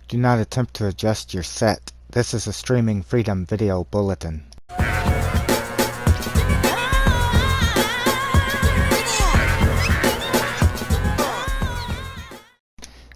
Do not attempt to adjust your set. This is a Streaming Freedom video bulletin.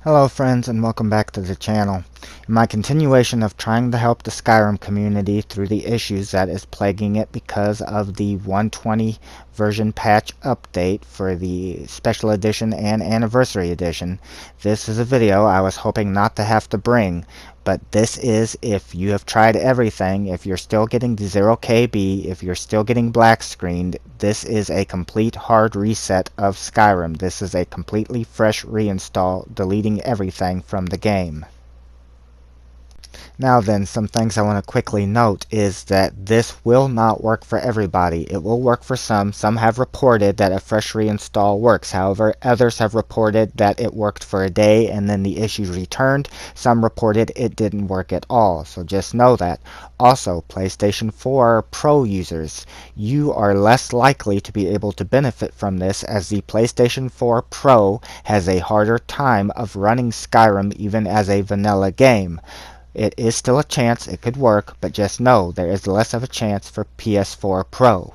Hello friends, and welcome back to the channel. In my continuation of trying to help the Skyrim community through the issues that is plaguing it because of the 120 version patch update for the Special Edition and Anniversary Edition, this is a video I was hoping not to have to bring, but this is if you have tried everything, if you're still getting the 0 KB, if you're still getting Blackscreened, this is a complete hard reset of Skyrim. This is a completely fresh reinstall, deleting everything from the game. Now then, some things I want to quickly note is that this will not work for everybody. It will work for some. Some have reported that a fresh reinstall works. However, others have reported that it worked for a day and then the issue returned. Some reported it didn't work at all. So just know that. Also, PlayStation 4 Pro users, you are less likely to be able to benefit from this, as the PlayStation 4 Pro has a harder time of running Skyrim even as a vanilla game. It is still a chance it could work, but just know there is less of a chance for PS4 Pro.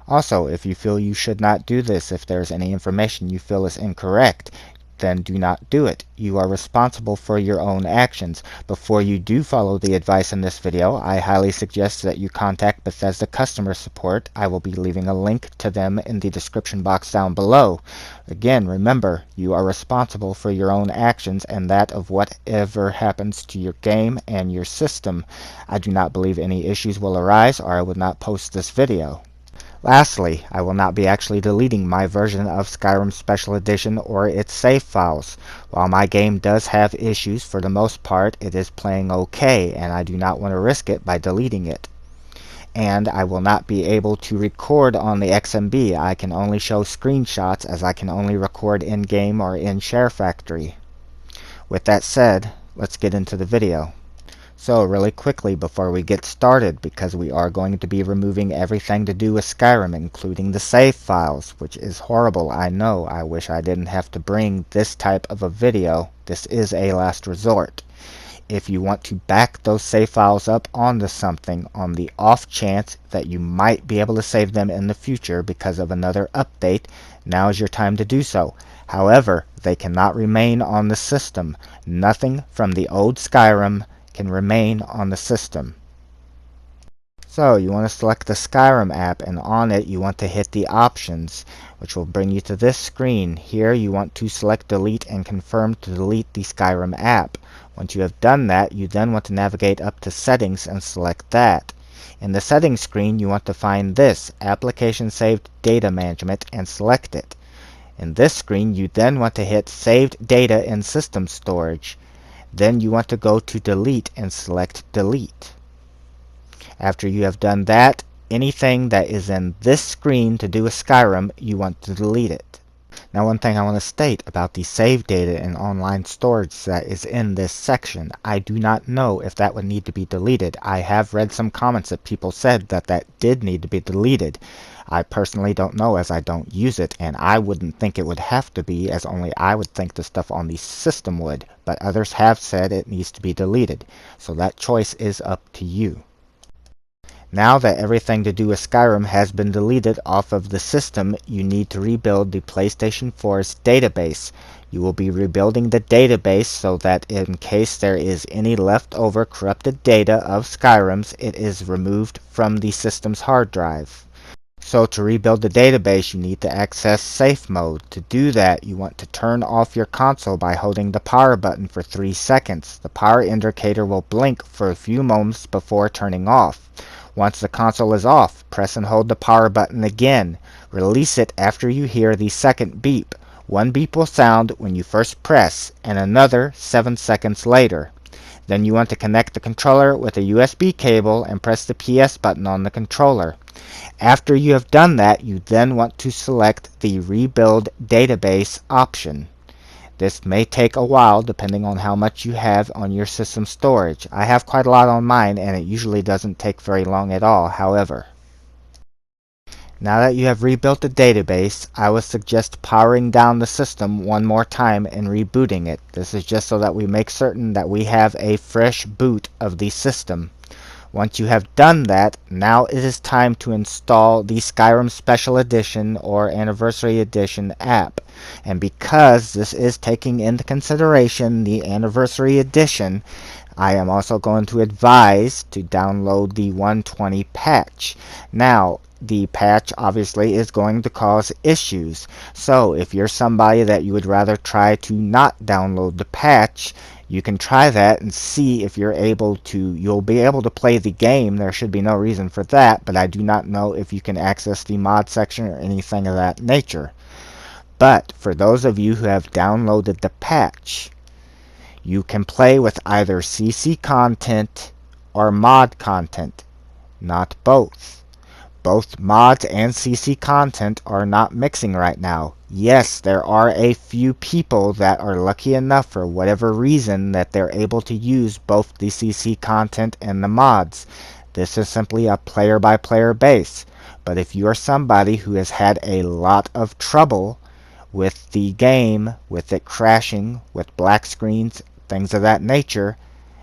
Also, if you feel you should not do this, if there is any information you feel is incorrect, then do not do it. You are responsible for your own actions. Before you do follow the advice in this video, I highly suggest that you contact Bethesda customer support. I will be leaving a link to them in the description box down below. Again, remember, you are responsible for your own actions and that of whatever happens to your game and your system. I do not believe any issues will arise, or I would not post this video. Lastly, I will not be actually deleting my version of Skyrim Special Edition or its save files. While my game does have issues, for the most part it is playing okay, and I do not want to risk it by deleting it. And I will not be able to record on the XMB. I can only show screenshots, as I can only record in-game or in SHAREfactory. With that said, let's get into the video. So really quickly before we get started, because we are going to be removing everything to do with Skyrim, including the save files, which is horrible, I know. I wish I didn't have to bring this type of a video. This is a last resort. If you want to back those save files up onto something on the off chance that you might be able to save them in the future because of another update, now is your time to do so. However, they cannot remain on the system. Nothing from the old Skyrim can remain on the system. So you want to select the Skyrim app, and on it you want to hit the options, which will bring you to this screen. Here you want to select delete and confirm to delete the Skyrim app. Once you have done that, you then want to navigate up to settings and select that. In the settings screen you want to find this application saved data management and select it. In this screen you then want to hit saved data in system storage. Then you want to go to delete and select delete. After you have done that, anything that is in this screen to do with Skyrim, you want to delete it. Now, one thing I want to state about the save data and online storage that is in this section, I do not know if that would need to be deleted. I have read some comments that people said that that did need to be deleted. I personally don't know, as I don't use it, and I wouldn't think it would have to be, as only I would think the stuff on the system would, but others have said it needs to be deleted, so that choice is up to you. Now that everything to do with Skyrim has been deleted off of the system, you need to rebuild the PlayStation 4's database. You will be rebuilding the database so that in case there is any leftover corrupted data of Skyrim's, it is removed from the system's hard drive. So to rebuild the database, you need to access safe mode. To do that, you want to turn off your console by holding the power button for 3 seconds. The power indicator will blink for a few moments before turning off. Once the console is off, press and hold the power button again. Release it after you hear the second beep. One beep will sound when you first press, and another 7 seconds later. Then you want to connect the controller with a USB cable and press the PS button on the controller. After you have done that, you then want to select the Rebuild Database option. This may take a while depending on how much you have on your system storage. I have quite a lot on mine, and it usually doesn't take very long at all, however. Now that you have rebuilt the database, I would suggest powering down the system one more time and rebooting it. This is just so that we make certain that we have a fresh boot of the system. Once you have done that, now it is time to install the Skyrim Special Edition or Anniversary Edition app. And because this is taking into consideration the Anniversary Edition, I am also going to advise to download the 120 patch. Now, the patch obviously is going to cause issues. So if you're somebody that you would rather try to not download the patch, you can try that and see if you'll be able to play the game. There should be no reason for that, but I do not know if you can access the mod section or anything of that nature. But for those of you who have downloaded the patch, you can play with either CC content or mod content, not both. Both mods and CC content are not mixing right now. Yes, there are a few people that are lucky enough for whatever reason that they're able to use both the CC content and the mods. This is simply a player by player base. But if you are somebody who has had a lot of trouble with the game, with it crashing, with black screens, things of that nature,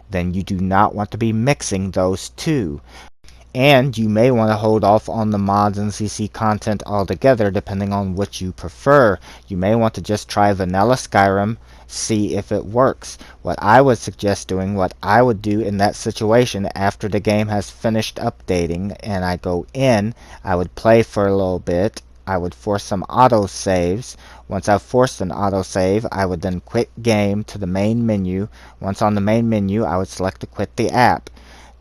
then you do not want to be mixing those two. And you may want to hold off on the mods and CC content altogether, depending on which you prefer. You may want to just try vanilla Skyrim, see if it works. What I would suggest doing, what I would do in that situation after the game has finished updating and I go in, I would play for a little bit. I would force some auto saves. Once I've forced an auto save, I would then quit game to the main menu. Once on the main menu, I would select to quit the app.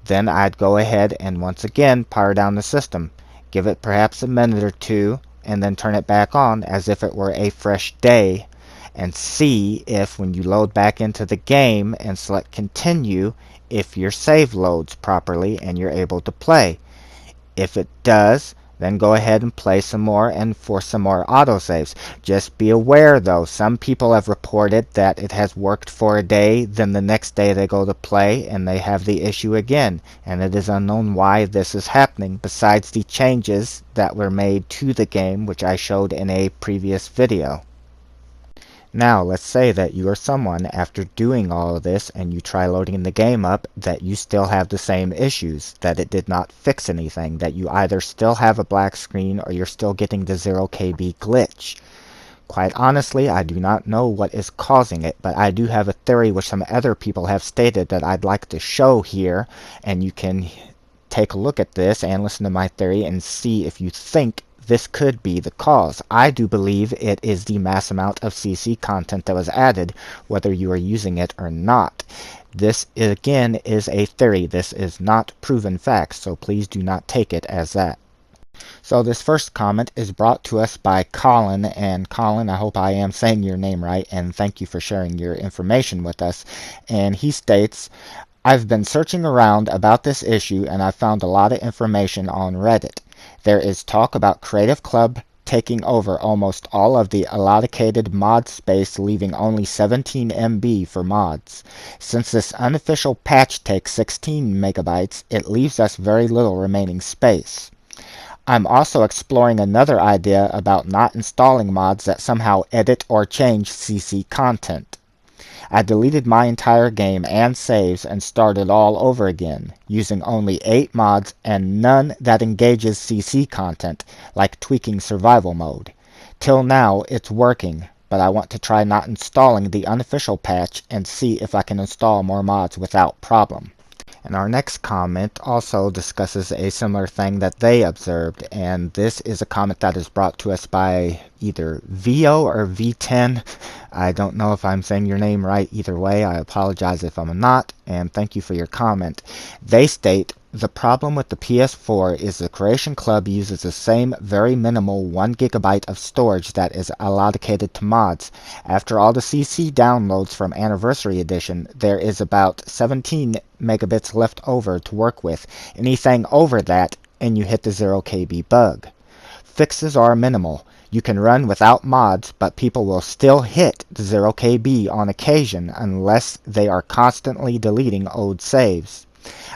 Then I'd go ahead and once again power down the system. Give it perhaps a minute or two and then turn it back on as if it were a fresh day and see if when you load back into the game and select continue, if your save loads properly and you're able to play. If it does, then go ahead and play some more and force some more autosaves. Just be aware though, some people have reported that it has worked for a day, then the next day they go to play and they have the issue again. And it is unknown why this is happening, besides the changes that were made to the game, which I showed in a previous video. Now, let's say that you are someone, after doing all of this and you try loading the game up, that you still have the same issues, that it did not fix anything, that you either still have a black screen or you're still getting the 0KB glitch. Quite honestly, I do not know what is causing it, but I do have a theory which some other people have stated that I'd like to show here, and you can take a look at this and listen to my theory and see if you think this could be the cause. I do believe it is the mass amount of CC content that was added, whether you are using it or not. This, again, is a theory. This is not proven facts, so please do not take it as that. So this first comment is brought to us by Colin, and Colin, I hope I am saying your name right, and thank you for sharing your information with us. And he states, I've been searching around about this issue and I've found a lot of information on Reddit. There is talk about Creative Club taking over almost all of the allocated mod space, leaving only 17 MB for mods. Since this unofficial patch takes 16 megabytes, it leaves us very little remaining space. I'm also exploring another idea about not installing mods that somehow edit or change CC content. I deleted my entire game and saves and started all over again, using only 8 mods and none that engages CC content, like tweaking survival mode. Till now, it's working, but I want to try not installing the unofficial patch and see if I can install more mods without problem. And our next comment also discusses a similar thing that they observed, and this is a comment that is brought to us by either VO or V10. I don't know if I'm saying your name right either way. I apologize if I'm not, and thank you for your comment. They state, the problem with the PS4 is the Creation Club uses the same very minimal 1 GB of storage that is allocated to mods. After all the CC downloads from Anniversary Edition, there is about 17 megabits left over to work with. Anything over that, and you hit the 0KB bug. Fixes are minimal. You can run without mods, but people will still hit the 0KB on occasion unless they are constantly deleting old saves.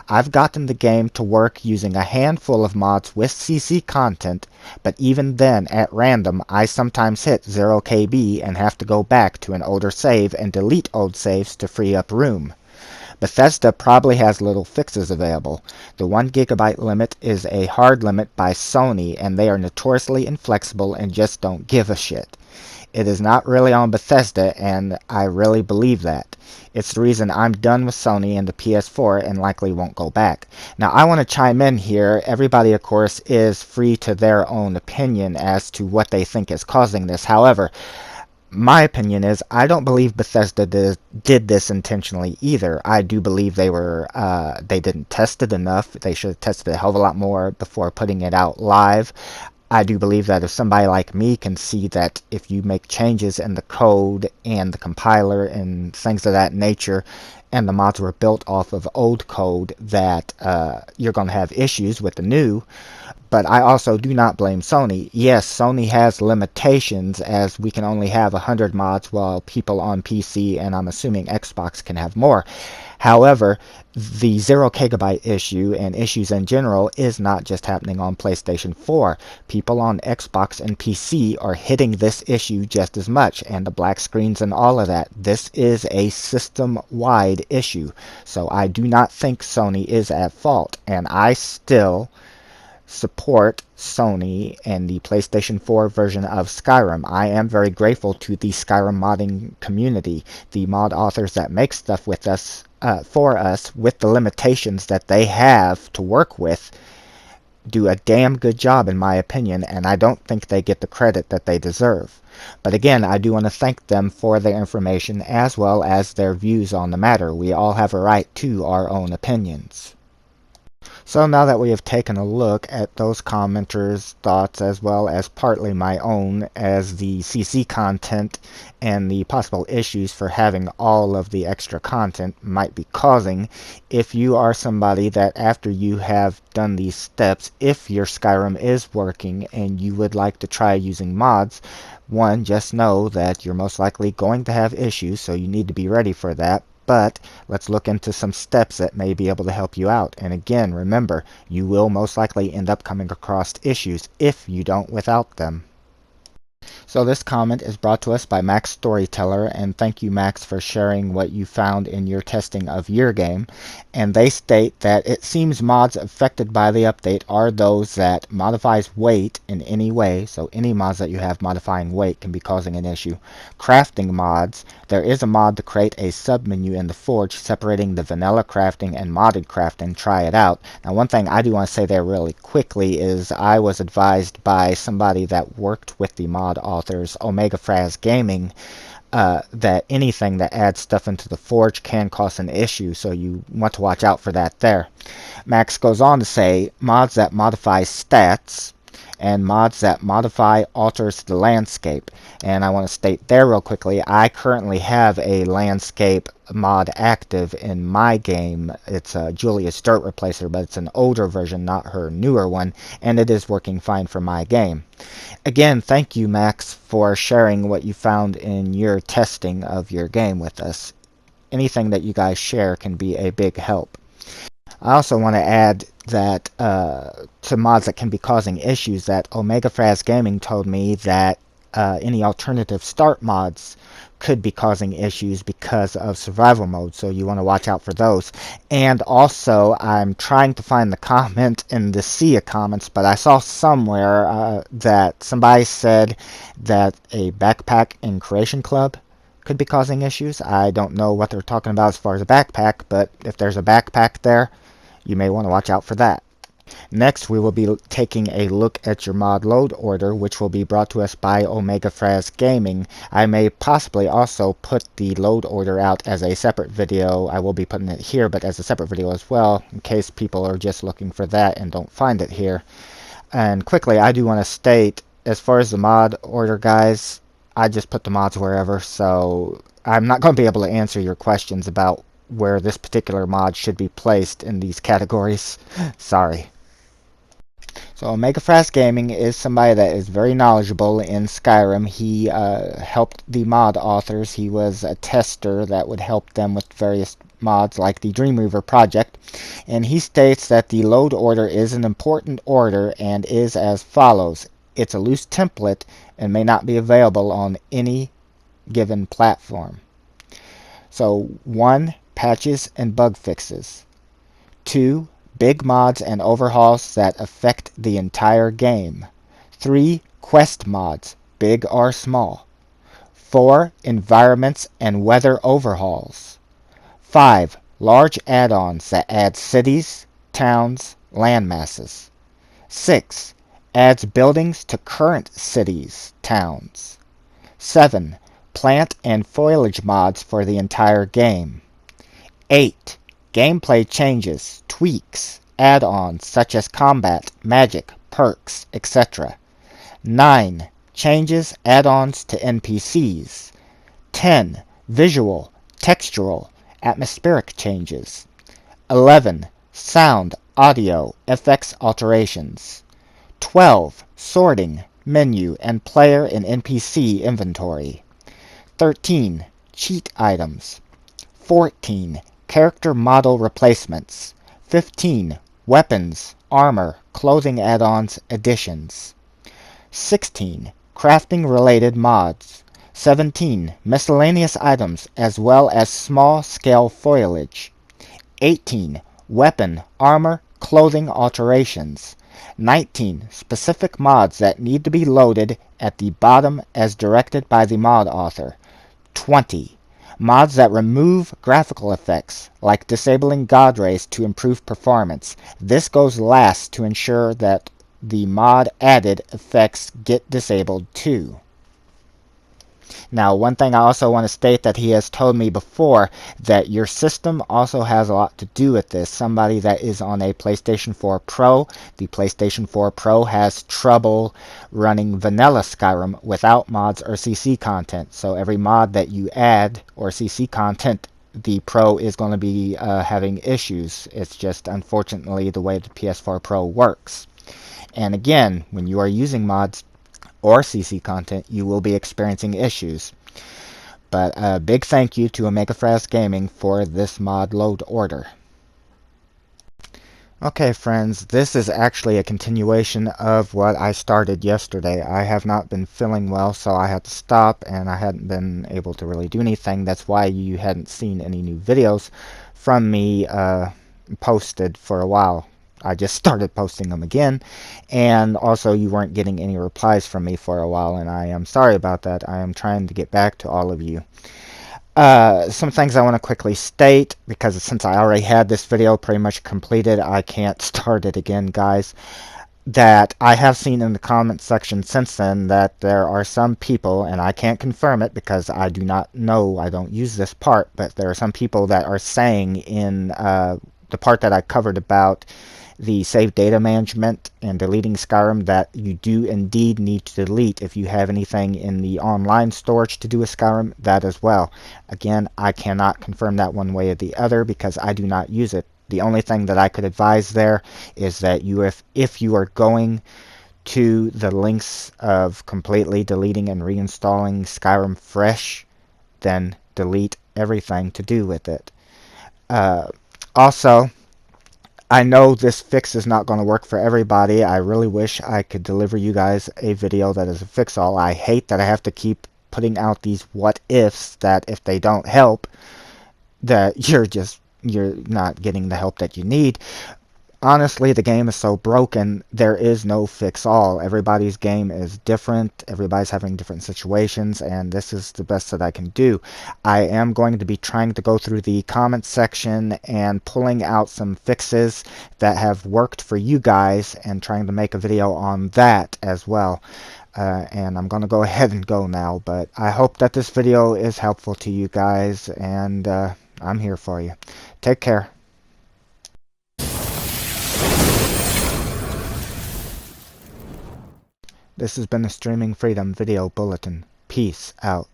I've gotten the game to work using a handful of mods with CC content, but even then, at random, I sometimes hit 0 KB and have to go back to an older save and delete old saves to free up room. Bethesda probably has little fixes available. The 1 GB limit is a hard limit by Sony, and they are notoriously inflexible and just don't give a shit. It is not really on Bethesda, and I really believe that. It's the reason I'm done with Sony and the PS4 and likely won't go back. Now, I want to chime in here. Everybody, of course, is free to their own opinion as to what they think is causing this. However, my opinion is I don't believe Bethesda did this intentionally either. I do believe they didn't test it enough. They should have tested it a hell of a lot more before putting it out live. I do believe that if somebody like me can see that if you make changes in the code and the compiler and things of that nature, and the mods were built off of old code, that you're going to have issues with the new. But I also do not blame Sony. Yes, Sony has limitations, as we can only have 100 mods while people on PC and I'm assuming Xbox can have more. However, the 0 KB issue and issues in general is not just happening on PlayStation 4. People on Xbox and PC are hitting this issue just as much, and the black screens and all of that. This is a system-wide issue. So I do not think Sony is at fault, and I still support Sony and the PlayStation 4 version of Skyrim. I am very grateful to the Skyrim modding community, the mod authors that make stuff with us, for us, with the limitations that they have to work with, do a damn good job in my opinion, and I don't think they get the credit that they deserve. But again, I do want to thank them for their information as well as their views on the matter. We all have a right to our own opinions. So now that we have taken a look at those commenters' thoughts as well as partly my own as the CC content and the possible issues for having all of the extra content might be causing, if you are somebody that after you have done these steps, if your Skyrim is working and you would like to try using mods, one, just know that you're most likely going to have issues, so you need to be ready for that. But let's look into some steps that may be able to help you out. And again, remember, you will most likely end up coming across issues if you don't without them. So this comment is brought to us by Max Storyteller, and thank you, Max, for sharing what you found in your testing of your game. And they state that it seems mods affected by the update are those that modifies weight in any way, so any mods that you have modifying weight can be causing an issue. Crafting mods, there is a mod to create a submenu in the Forge separating the vanilla crafting and modded crafting. Try it out. Now, one thing I do want to say there really quickly is I was advised by somebody that worked with the mod authors, Omegafraz Gaming, that anything that adds stuff into the Forge can cause an issue, so you want to watch out for that there. Max goes on to say, mods that modify stats and mods that modify alters the landscape. And I want to state there real quickly, I currently have a landscape mod active in my game. It's a Julia's Dirt Replacer, but it's an older version, not her newer one, and it is working fine for my game. Again, thank you, Max, for sharing what you found in your testing of your game with us. Anything that you guys share can be a big help. I also want to add that to mods that can be causing issues, that Omegafraz Gaming told me that any alternative start mods could be causing issues because of survival mode, so you want to watch out for those. And also, I'm trying to find the comment in the sea of comments, but I saw somewhere that somebody said that a backpack in Creation Club could be causing issues. I don't know what they're talking about as far as a backpack, but if there's a backpack there, you may want to watch out for that. Next, we will be taking a look at your mod load order, which will be brought to us by Omegafraz Gaming. I may possibly also put the load order out as a separate video. I will be putting it here, but as a separate video as well, in case people are just looking for that and don't find it here. And quickly, I do want to state, as far as the mod order, guys, I just put the mods wherever, so I'm not going to be able to answer your questions about where this particular mod should be placed in these categories. Sorry. So Omegafraz Gaming is somebody that is very knowledgeable in Skyrim. He helped the mod authors. He was a tester that would help them with various mods like the Dreamweaver project, and he states that the load order is an important order and is as follows. It's a loose template and may not be available on any given platform. So 1. Patches and bug fixes. 2. Big mods and overhauls that affect the entire game. 3. Quest mods, big or small. 4. Environments and weather overhauls. 5. Large add-ons that add cities, towns, landmasses. 6. Adds buildings to current cities, towns. 7. Plant and foliage mods for the entire game. 8. Gameplay changes, tweaks, add-ons such as combat, magic, perks, etc. 9. Changes, add-ons to NPCs. 10. Visual, textural, atmospheric changes. 11. Sound, audio, FX alterations. 12. Sorting, menu, and player and NPC inventory. 13. Cheat items. 14. Character model replacements. 15. Weapons, armor, clothing add-ons, additions. 16. Crafting related mods. 17. Miscellaneous items as well as small-scale foliage. 18. Weapon, armor, clothing alterations. 19. Specific mods that need to be loaded at the bottom as directed by the mod author. 20. Mods that remove graphical effects, like disabling God Rays to improve performance. This goes last to ensure that the mod added effects get disabled too. Now, one thing I also want to state that he has told me before, that your system also has a lot to do with this. Somebody that is on a PlayStation 4 Pro, the PlayStation 4 Pro has trouble running vanilla Skyrim without mods or CC content. So every mod that you add or CC content, the Pro is going to be having issues. It's just unfortunately the way the PS4 Pro works. And again, when you are using mods or CC content, you will be experiencing issues. But a big thank you to Omegafraz Gaming for this mod load order. Okay friends, this is actually a continuation of what I started yesterday. I have not been feeling well, so I had to stop, and I hadn't been able to really do anything. That's why you hadn't seen any new videos from me posted for a while. I just started posting them again, and also you weren't getting any replies from me for a while, and I am sorry about that. I am trying to get back to all of you. Some things I want to quickly state, because since I already had this video pretty much completed, I can't start it again, guys. That I have seen in the comment section since then that there are some people, and I can't confirm it because I do not know, I don't use this part, but there are some people that are saying in the part that I covered about the save data management and deleting Skyrim that you do indeed need to delete if you have anything in the online storage to do with Skyrim, that as well. Again, I cannot confirm that one way or the other because I do not use it. The only thing that I could advise there is that if you are going to the links of completely deleting and reinstalling Skyrim fresh, then delete everything to do with it. Also, I know this fix is not going to work for everybody. I really wish I could deliver you guys a video that is a fix-all. I hate that I have to keep putting out these what-ifs that if they don't help, that you're not getting the help that you need. Honestly, the game is so broken, there is no fix-all. Everybody's game is different, everybody's having different situations, and this is the best that I can do. I am going to be trying to go through the comments section and pulling out some fixes that have worked for you guys and trying to make a video on that as well. And I'm going to go ahead and go now, but I hope that this video is helpful to you guys, and I'm here for you. Take care. This has been a Streaming Freedom Video Bulletin. Peace out.